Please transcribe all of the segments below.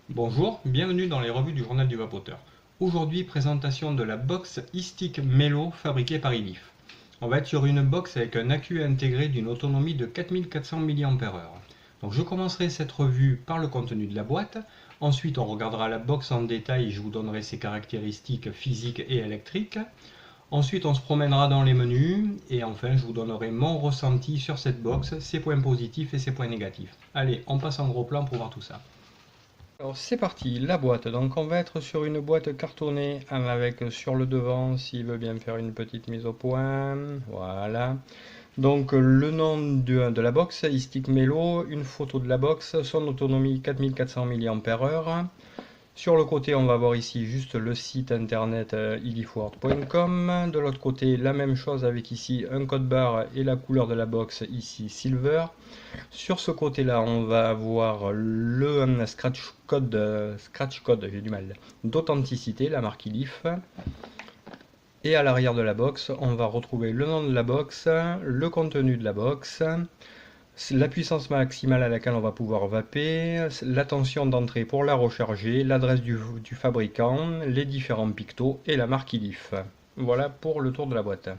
Bonjour, bienvenue dans les revues du journal du vapoteur. Aujourd'hui, présentation de la box e-stick Melo fabriquée par Ilif. On va être sur une box avec un accu intégré d'une autonomie de 4400 mAh. Donc je commencerai cette revue par le contenu de la boîte. Ensuite, on regardera la box en détail et je vous donnerai ses caractéristiques physiques et électriques. Ensuite, on se promènera dans les menus et enfin, je vous donnerai mon ressenti sur cette box, ses points positifs et ses points négatifs. Allez, on passe en gros plan pour voir tout ça. Alors c'est parti, la boîte. Donc on va être sur une boîte cartonnée avec sur le devant, s'il veut bien faire une petite mise au point. Voilà. Donc le nom de la box, e-stick Melo, une photo de la box, son autonomie 4400 mAh. Sur le côté, on va voir ici juste le site internet ilifword.com. De l'autre côté, la même chose avec ici un code barre et la couleur de la box, ici Silver. Sur ce côté-là, on va avoir le scratch code, j'ai du mal, d'authenticité, la marque Ilif. Et à l'arrière de la box, on va retrouver le nom de la box, le contenu de la box, la puissance maximale à laquelle on va pouvoir vaper, la tension d'entrée pour la recharger, l'adresse du fabricant, les différents pictos et la marque Ilif. Voilà pour le tour de la boîte.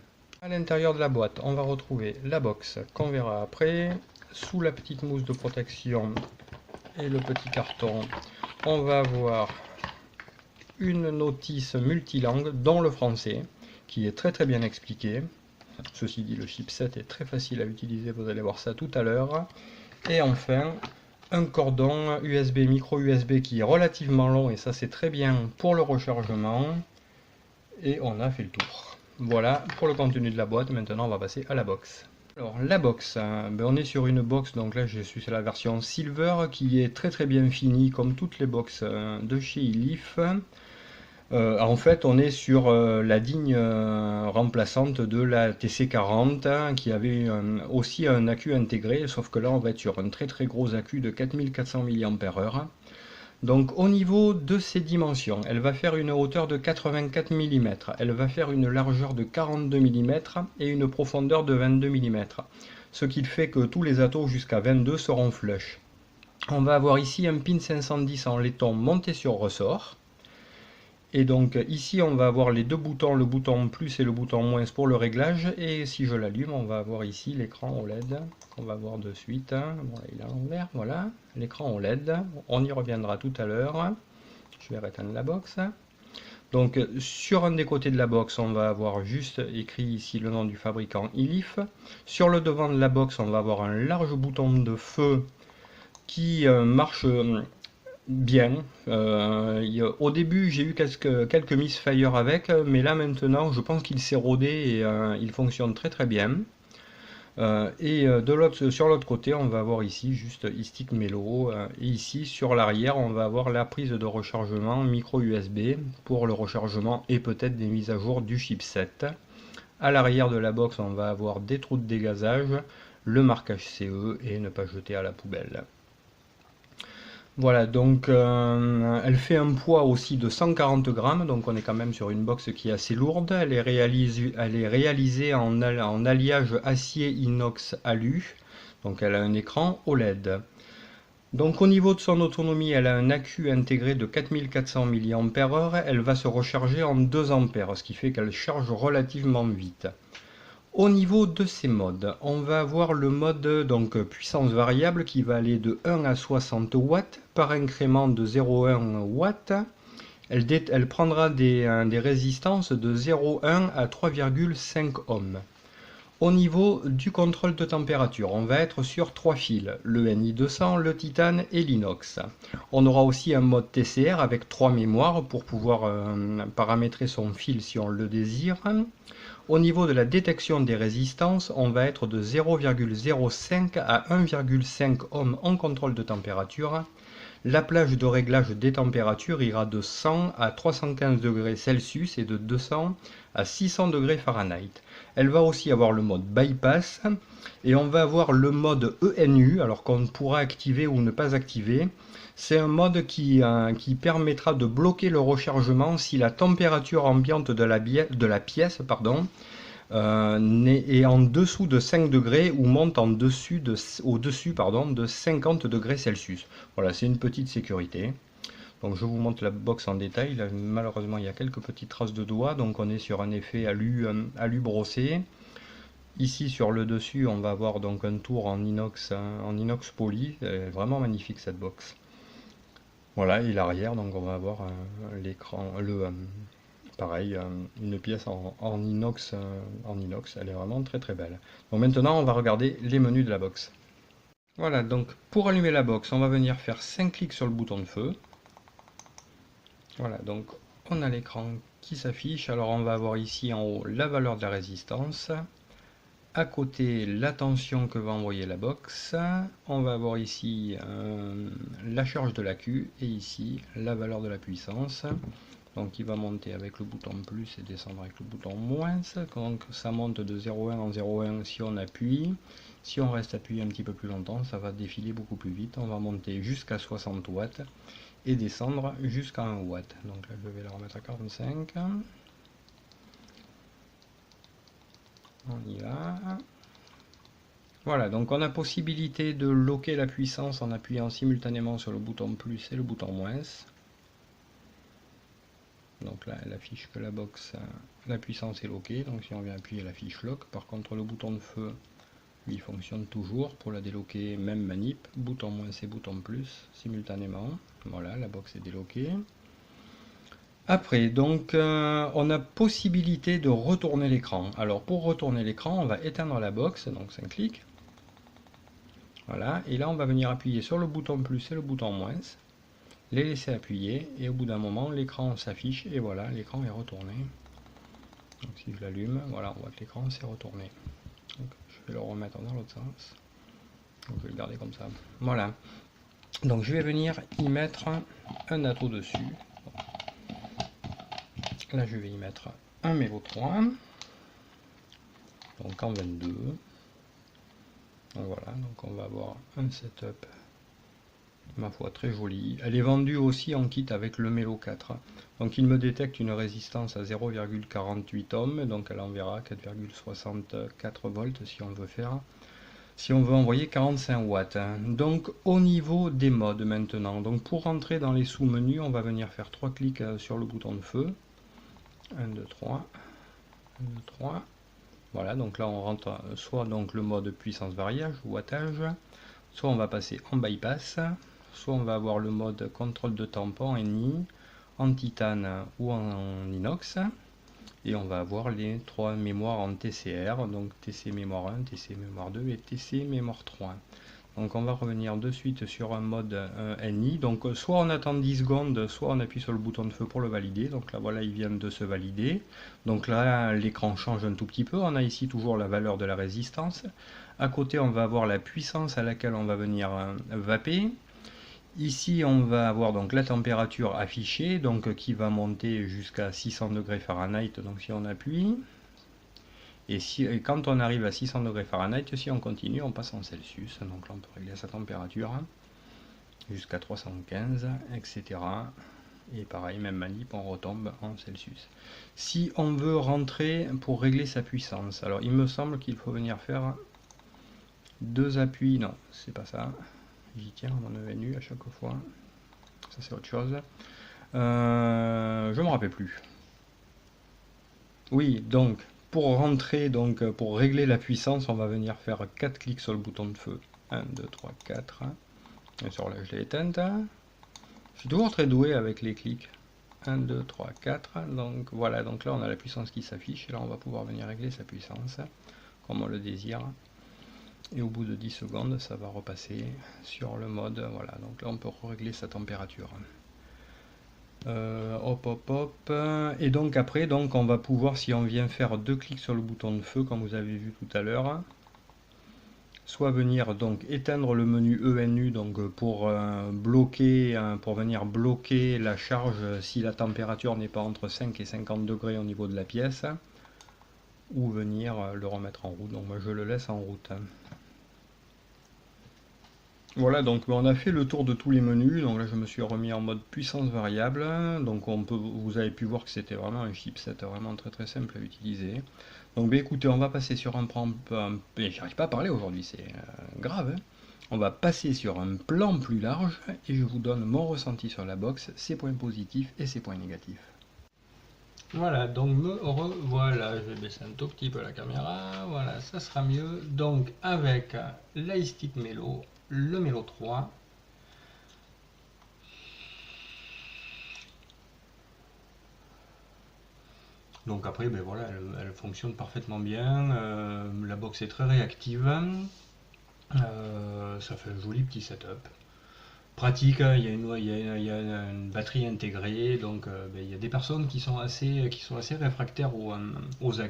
À l'intérieur de la boîte, on va retrouver la box qu'on verra après. Sous la petite mousse de protection et le petit carton, on va avoir une notice multilangue, dont le français, qui est très très bien expliqué. Ceci dit, le chipset est très facile à utiliser, vous allez voir ça tout à l'heure. Et enfin, un cordon USB, micro USB qui est relativement long, et ça c'est très bien pour le rechargement. Et on a fait le tour. Voilà pour le contenu de la boîte. Maintenant on va passer à la box. Alors la box, on est sur une box, donc là je suis sur la version Silver qui est très très bien finie comme toutes les box de chez Ilif. En fait, on est sur la digne remplaçante de la TC40 qui avait aussi un accu intégré, sauf que là on va être sur un très très gros accu de 4400 mAh. Donc au niveau de ses dimensions, elle va faire une hauteur de 84 mm, elle va faire une largeur de 42 mm et une profondeur de 22 mm. Ce qui fait que tous les atos jusqu'à 22 seront flush. On va avoir ici un pin 510 en laiton monté sur ressort. Et donc ici on va avoir les deux boutons, le bouton plus et le bouton moins pour le réglage. Et si je l'allume, on va avoir ici l'écran OLED qu'on va voir de suite. Bon, là, il est à l'envers, voilà, l'écran OLED. On y reviendra tout à l'heure. Je vais éteindre la box. Donc sur un des côtés de la box, on va avoir juste écrit ici le nom du fabricant Ilif. Sur le devant de la box, on va avoir un large bouton de feu qui marche bien. Au début, j'ai eu quelques misfires avec, mais là maintenant, je pense qu'il s'est rodé et il fonctionne très très bien. Sur l'autre côté, on va avoir ici juste e-stick Melo. Et ici, sur l'arrière, on va avoir la prise de rechargement micro USB pour le rechargement et peut-être des mises à jour du chipset. À l'arrière de la box, on va avoir des trous de dégazage, le marquage CE et ne pas jeter à la poubelle. Voilà, donc elle fait un poids aussi de 140 grammes, donc on est quand même sur une box qui est assez lourde. Elle est réalisée en alliage acier inox alu, donc elle a un écran OLED. Donc au niveau de son autonomie, elle a un accu intégré de 4400 mAh, elle va se recharger en 2 ampères, ce qui fait qu'elle charge relativement vite. Au niveau de ces modes, on va avoir le mode donc puissance variable qui va aller de 1 à 60 watts par incrément de 0,1 watts. Elle prendra des résistances de 0,1 à 3,5 ohms. Au niveau du contrôle de température, on va être sur 3 fils, le Ni200, le titane et l'inox. On aura aussi un mode TCR avec 3 mémoires pour pouvoir paramétrer son fil si on le désire. Au niveau de la détection des résistances, on va être de 0,05 à 1,5 ohm en contrôle de température. La plage de réglage des températures ira de 100 à 315 degrés Celsius et de 200 à 600 degrés Fahrenheit. Elle va aussi avoir le mode bypass et on va avoir le mode ENU, alors qu'on pourra activer ou ne pas activer. C'est un mode qui permettra de bloquer le rechargement si la température ambiante de la pièce est en dessous de 5 degrés ou monte au-dessus de 50 degrés Celsius. Voilà, c'est une petite sécurité. Donc je vous montre la box en détail. Là, malheureusement il y a quelques petites traces de doigts, donc on est sur un effet alu brossé. Ici sur le dessus on va avoir donc un tour en inox poli. Elle est vraiment magnifique cette box. Voilà, et l'arrière, donc on va avoir l'écran, pareil, une pièce en inox, elle est vraiment très très belle. Donc maintenant on va regarder les menus de la box. Voilà, donc pour allumer la box, on va venir faire 5 clics sur le bouton de feu. Voilà, donc on a l'écran qui s'affiche. Alors on va avoir ici en haut la valeur de la résistance. À côté, la tension que va envoyer la box. On va avoir ici la charge de l'AQ et ici la valeur de la puissance. Donc il va monter avec le bouton plus et descendre avec le bouton moins. Donc ça monte de 0,1 en 0,1 si on appuie. Si on reste appuyé un petit peu plus longtemps, ça va défiler beaucoup plus vite. On va monter jusqu'à 60 watts et descendre jusqu'à 1 watt. Donc là je vais la remettre à 45. On y va. Voilà, donc on a possibilité de loquer la puissance en appuyant simultanément sur le bouton plus et le bouton moins. Donc là, elle affiche que la box, la puissance est loquée. Donc si on vient appuyer, la fiche lock. Par contre, le bouton de feu, lui, fonctionne toujours. Pour la déloquer, même manip. Bouton moins et bouton plus, simultanément. Voilà, la box est déloquée. Après, donc, on a possibilité de retourner l'écran. Alors, pour retourner l'écran, on va éteindre la box. Donc, 5 clics. Voilà, et là, on va venir appuyer sur le bouton plus et le bouton moins. Les laisser appuyer et au bout d'un moment l'écran s'affiche et voilà, l'écran est retourné. Donc si je l'allume, voilà, on voit que l'écran s'est retourné. Donc, je vais le remettre dans l'autre sens. Donc, je vais le garder comme ça. Voilà. Donc je vais venir y mettre un atout dessus. Là je vais y mettre un Melo 3. Donc en 22. Donc voilà, donc on va avoir un setup, ma foi, très jolie. Elle est vendue aussi en kit avec le Melo 4. Donc il me détecte une résistance à 0,48 ohms, donc elle enverra 4,64 volts si on veut faire. Si on veut envoyer 45 watts. Donc au niveau des modes maintenant, donc pour rentrer dans les sous-menus, on va venir faire 3 clics sur le bouton de feu. 1, 2, 3. 1, 2, 3. Voilà, donc là on rentre soit donc le mode puissance variable, wattage, soit on va passer en bypass, soit on va avoir le mode contrôle de tampon en Ni, en titane ou en inox, et on va avoir les 3 mémoires en TCR, donc TC mémoire 1, TC mémoire 2 et TC mémoire 3. Donc on va revenir de suite sur un mode Ni, donc soit on attend 10 secondes, soit on appuie sur le bouton de feu pour le valider. Donc là voilà, il vient de se valider. Donc là l'écran change un tout petit peu, on a ici toujours la valeur de la résistance. À côté on va avoir la puissance à laquelle on va venir vaper. Ici on va avoir donc la température affichée, donc qui va monter jusqu'à 600 degrés Fahrenheit, donc si on appuie. Et quand on arrive à 600 degrés Fahrenheit, si on continue, on passe en Celsius. Donc là, on peut régler sa température jusqu'à 315, etc. Et pareil, même manip, on retombe en Celsius. Si on veut rentrer pour régler sa puissance, alors il me semble qu'il faut venir faire 2 appuis. Non, c'est pas ça. J'y tiens à mon ENU à chaque fois. Ça, c'est autre chose. Je me rappelle plus. Oui, donc pour rentrer, donc pour régler la puissance, on va venir faire 4 clics sur le bouton de feu. 1, 2, 3, 4. Bien sûr, là je l'ai éteinte. Je suis toujours très doué avec les clics. 1, 2, 3, 4. Donc voilà, donc là on a la puissance qui s'affiche. Et là on va pouvoir venir régler sa puissance comme on le désire. Et au bout de 10 secondes, ça va repasser sur le mode. Voilà, donc là on peut régler sa température. Hop hop hop, et donc après donc on va pouvoir, si on vient faire 2 clics sur le bouton de feu comme vous avez vu tout à l'heure, soit venir donc éteindre le menu ENU donc pour venir bloquer la charge si la température n'est pas entre 5 et 50 degrés au niveau de la pièce, ou venir le remettre en route. Donc moi je le laisse en route. Voilà, donc on a fait le tour de tous les menus. Donc là je me suis remis en mode puissance variable. Donc vous avez pu voir que c'était vraiment un chipset vraiment très très simple à utiliser. Donc écoutez, on va passer sur un prompt. J'arrive pas à parler aujourd'hui, c'est grave. Hein. On va passer sur un plan plus large et je vous donne mon ressenti sur la box, ses points positifs et ses points négatifs. Voilà, donc me revoilà, je vais baisser un tout petit peu la caméra, voilà, ça sera mieux. Donc avec l'iStick Melo, le Melo 3. Donc après, ben voilà, elle fonctionne parfaitement bien, la box est très réactive, ça fait un joli petit setup. Pratique, hein, il y a une batterie intégrée, donc ben, il y a des personnes qui sont assez réfractaires aux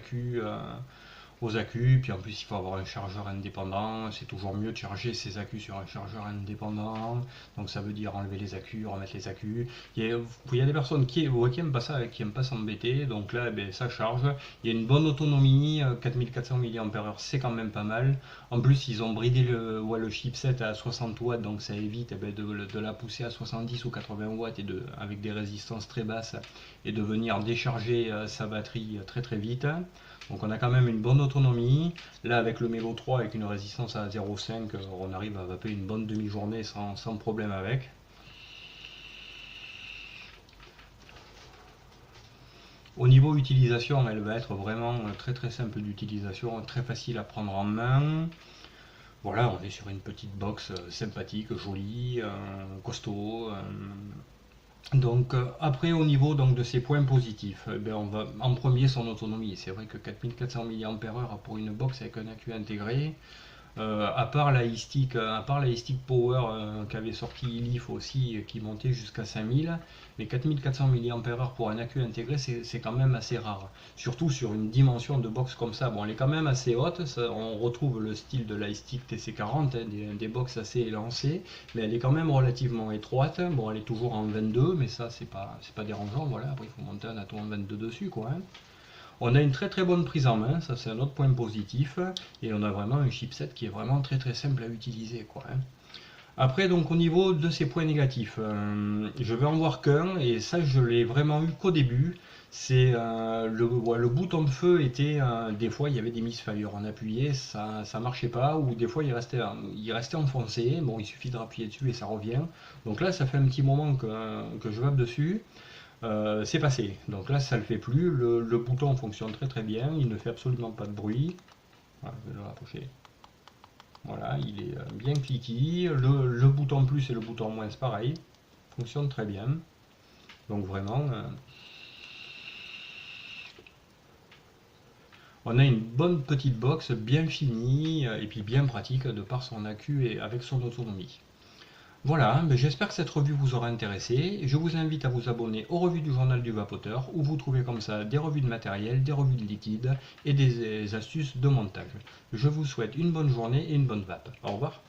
accus, puis en plus il faut avoir un chargeur indépendant, c'est toujours mieux de charger ses accus sur un chargeur indépendant, donc ça veut dire enlever les accus, remettre les accus. Il y a des personnes qui aiment pas ça, qui aiment pas s'embêter, donc là ben, ça charge, il y a une bonne autonomie, 4400 mAh c'est quand même pas mal. En plus ils ont bridé le chipset à 60 watts, donc ça évite eh ben, de la pousser à 70 ou 80 watts avec des résistances très basses et de venir décharger sa batterie très très vite. Donc on a quand même une bonne autonomie. Là avec le Melo 3 avec une résistance à 0,5, on arrive à vaper une bonne demi-journée sans problème avec. Au niveau utilisation, elle va être vraiment très très simple d'utilisation, très facile à prendre en main. Voilà, on est sur une petite box sympathique, jolie, costaud. Donc après au niveau donc, de ses points positifs, eh bien, on va en premier son autonomie. C'est vrai que 4400 mAh pour une box avec un accu intégré, à part la iStick Power qu'avait sorti Ilif aussi, qui montait jusqu'à 5000, mais 4400 mAh pour un accu intégré, c'est quand même assez rare. Surtout sur une dimension de box comme ça. Bon, elle est quand même assez haute, on retrouve le style de l'iStick TC40, hein, des box assez élancées, mais elle est quand même relativement étroite. Bon, elle est toujours en 22, mais ça, c'est pas dérangeant. Voilà, après, il faut monter un atom en 22 dessus, quoi. Hein. On a une très très bonne prise en main, ça c'est un autre point positif, et on a vraiment un chipset qui est vraiment très très simple à utiliser, quoi. Hein. Après, donc au niveau de ces points négatifs, je vais en voir qu'un, et ça je l'ai vraiment eu qu'au début. C'est le bouton de feu était, des fois il y avait des misfires, on appuyait, ça marchait pas, ou des fois il restait enfoncé, bon il suffit de rappuyer dessus et ça revient. Donc là ça fait un petit moment que je vape dessus. C'est passé. Donc là, ça ne le fait plus. Le bouton fonctionne très très bien. Il ne fait absolument pas de bruit. Voilà, je vais le rapprocher. Voilà, il est bien cliquy. Le bouton plus et le bouton moins, c'est pareil. Fonctionne très bien. Donc vraiment, on a une bonne petite box bien finie et puis bien pratique de par son accu et avec son autonomie. Voilà, j'espère que cette revue vous aura intéressé. Je vous invite à vous abonner aux revues du Journal du Vapoteur, où vous trouvez comme ça des revues de matériel, des revues de liquide et des astuces de montage. Je vous souhaite une bonne journée et une bonne vape. Au revoir.